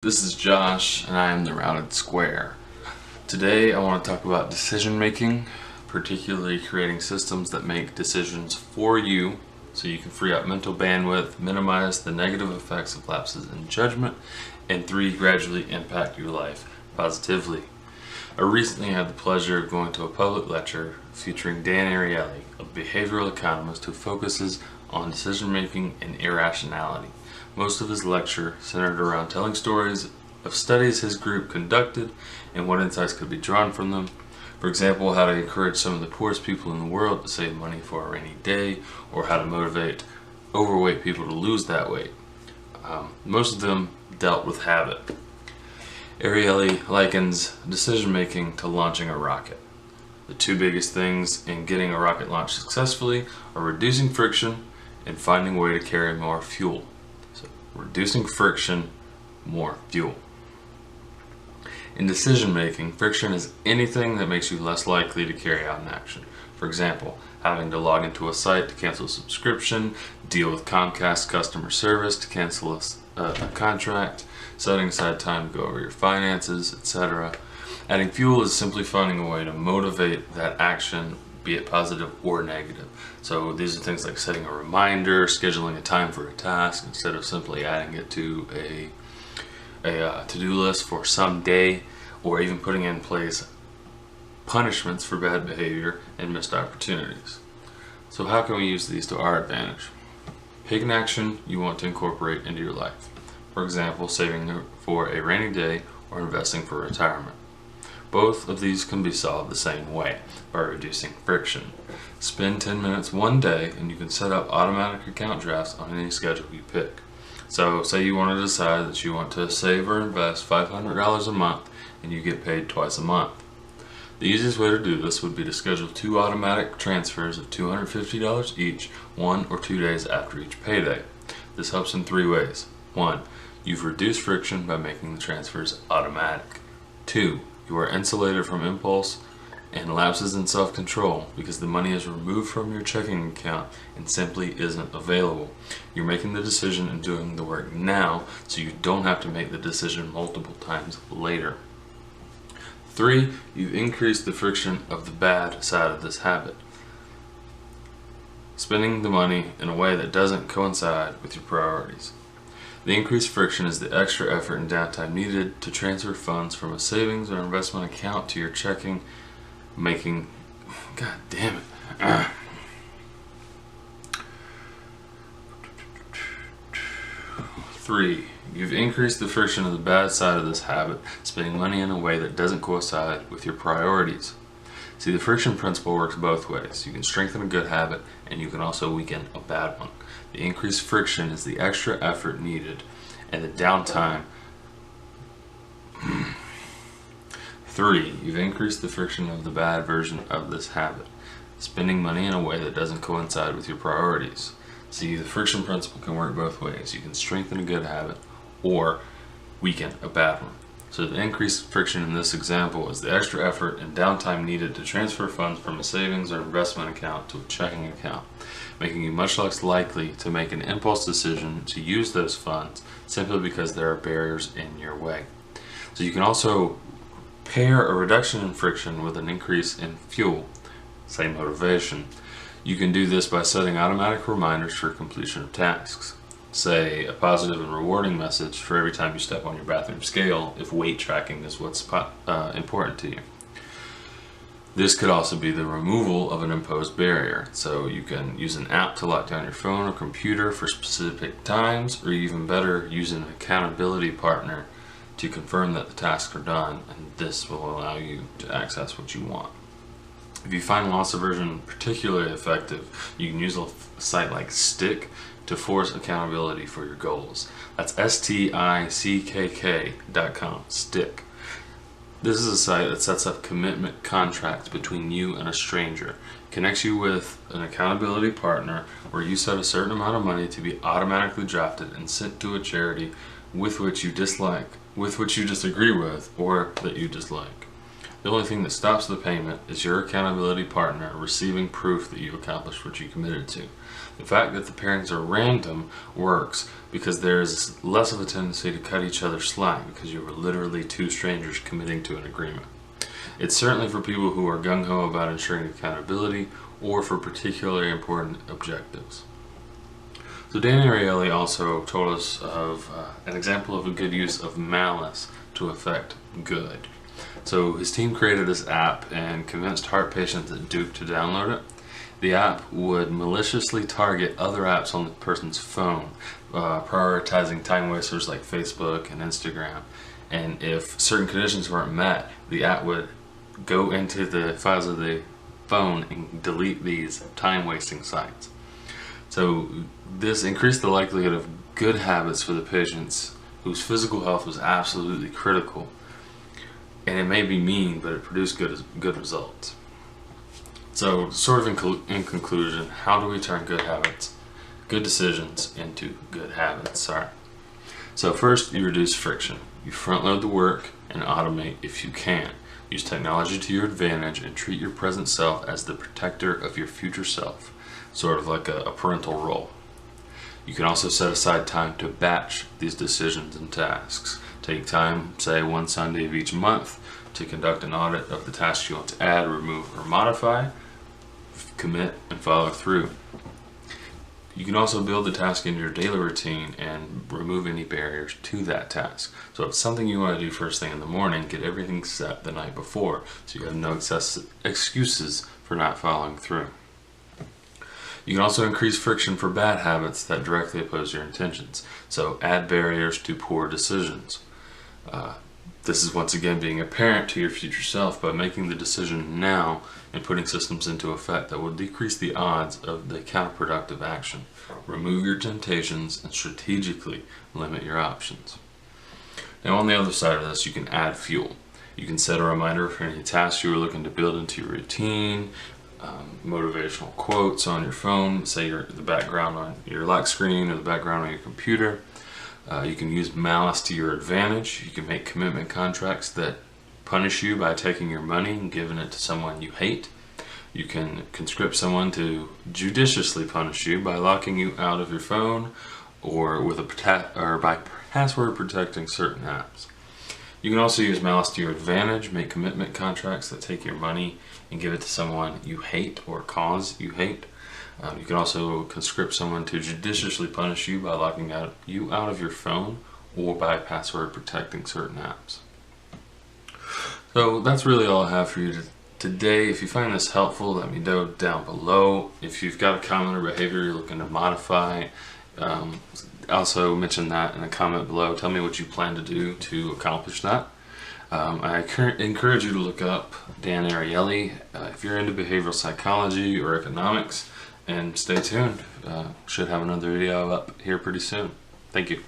This is Josh, and I am the Rounded Square. Today I want to talk about decision making, particularly creating systems that make decisions for you so you can free up mental bandwidth, minimize the negative effects of lapses in judgment, and 3, gradually impact your life positively. I recently had the pleasure of going to a public lecture featuring Dan Ariely, a behavioral economist who focuses on decision making and irrationality. Most of his lecture centered around telling stories of studies his group conducted and what insights could be drawn from them. For example, how to encourage some of the poorest people in the world to save money for a rainy day, or how to motivate overweight people to lose that weight. Most of them dealt with habit. Ariely likens decision making to launching a rocket. The two biggest things in getting a rocket launched successfully are reducing friction and finding a way to carry more fuel. Reducing friction, more fuel. In decision making, friction is anything that makes you less likely to carry out an action. For example, having to log into a site to cancel a subscription, deal with Comcast customer service to cancel a contract, setting aside time to go over your finances, etc. Adding fuel is simply finding a way to motivate that action, be it positive or negative. So these are things like setting a reminder, scheduling a time for a task instead of simply adding it to a to-do list for some day, or even putting in place punishments for bad behavior and missed opportunities. So how can we use these to our advantage? Pick an action you want to incorporate into your life. For example, saving for a rainy day or investing for retirement. Both of these can be solved the same way, by reducing friction. Spend 10 minutes one day and you can set up automatic account drafts on any schedule you pick. So say you want to decide that you want to save or invest $500 a month and you get paid twice a month. The easiest way to do this would be to schedule 2 automatic transfers of $250 each, 1 or 2 days after each payday. This helps in 3 ways. 1. You've reduced friction by making the transfers automatic. 2. You are insulated from impulse and lapses in self-control because the money is removed from your checking account and simply isn't available. You're making the decision and doing the work now, so you don't have to make the decision multiple times later. 3. You've increased the friction of the bad side of this habit. Spending the money in a way that doesn't coincide with your priorities. The increased friction is the extra effort and downtime needed to transfer funds from a savings or investment account to your checking, making... God damn it. 3. You've increased the friction of the bad side of this habit, spending money in a way that doesn't coincide with your priorities. See, the friction principle works both ways. You can strengthen a good habit and you can also weaken a bad one. The increased friction is the extra effort needed and the downtime. 3. You've increased the friction of the bad version of this habit, spending money in a way that doesn't coincide with your priorities. See, the friction principle can work both ways. You can strengthen a good habit or weaken a bad one. So the increased friction in this example is the extra effort and downtime needed to transfer funds from a savings or investment account to a checking account, making you much less likely to make an impulse decision to use those funds simply because there are barriers in your way. So you can also pair a reduction in friction with an increase in fuel, say motivation. You can do this by setting automatic reminders for completion of tasks. Say a positive and rewarding message for every time you step on your bathroom scale if weight tracking is what's important to you. This could also be the removal of an imposed barrier. So you can use an app to lock down your phone or computer for specific times, or even better, use an accountability partner to confirm that the tasks are done, and this will allow you to access what you want. If you find loss aversion particularly effective, you can use a site like Stick to force accountability for your goals. That's stickk.com, Stick. This is a site that sets up commitment contracts between you and a stranger. Connects you with an accountability partner where you set a certain amount of money to be automatically drafted and sent to a charity with which you dislike, with which you disagree with, or that you dislike. The only thing that stops the payment is your accountability partner receiving proof that you accomplished what you committed to. The fact that the pairings are random works because there's less of a tendency to cut each other slack because you were literally two strangers committing to an agreement. It's certainly for people who are gung-ho about ensuring accountability or for particularly important objectives. So Dan Ariely also told us of an example of a good use of malice to affect good. So his team created this app and convinced heart patients at Duke to download it. The app would maliciously target other apps on the person's phone, prioritizing time wasters like Facebook and Instagram. And if certain conditions weren't met, the app would go into the files of the phone and delete these time-wasting sites. So this increased the likelihood of good habits for the patients whose physical health was absolutely critical. And it may be mean, but it produced good results. So sort of in conclusion, how do we turn good habits, good decisions into good habits? So first, you reduce friction. You front load the work and automate if you can. Use technology to your advantage and treat your present self as the protector of your future self, sort of like a parental role. You can also set aside time to batch these decisions and tasks. Take time, say one Sunday of each month, to conduct an audit of the tasks you want to add, remove, or modify, commit, and follow through. You can also build the task into your daily routine and remove any barriers to that task. So if it's something you want to do first thing in the morning, get everything set the night before so you have no excuses for not following through. You can also increase friction for bad habits that directly oppose your intentions. So add barriers to poor decisions. This is once again being a parent to your future self by making the decision now and putting systems into effect that will decrease the odds of the counterproductive action. Remove your temptations and strategically limit your options. Now on the other side of this, you can add fuel. You can set a reminder for any tasks you are looking to build into your routine, motivational quotes on your phone, say the background on your lock screen or the background on your computer. You can use malice to your advantage. You can make commitment contracts that punish you by taking your money and giving it to someone you hate. You can conscript someone to judiciously punish you by locking you out of your phone or by password protecting certain apps. You can also use malice to your advantage, make commitment contracts that take your money and give it to someone you hate or cause you hate. You can also conscript someone to judiciously punish you by locking you out of your phone or by password protecting certain apps. So that's really all I have for you today. If you find this helpful, let me know down below. If you've got a comment or behavior you're looking to modify, also mention that in a comment below. Tell me what you plan to do to accomplish that. I encourage you to look up Dan Ariely if you're into behavioral psychology or economics, and stay tuned. Should have another video up here pretty soon. Thank you.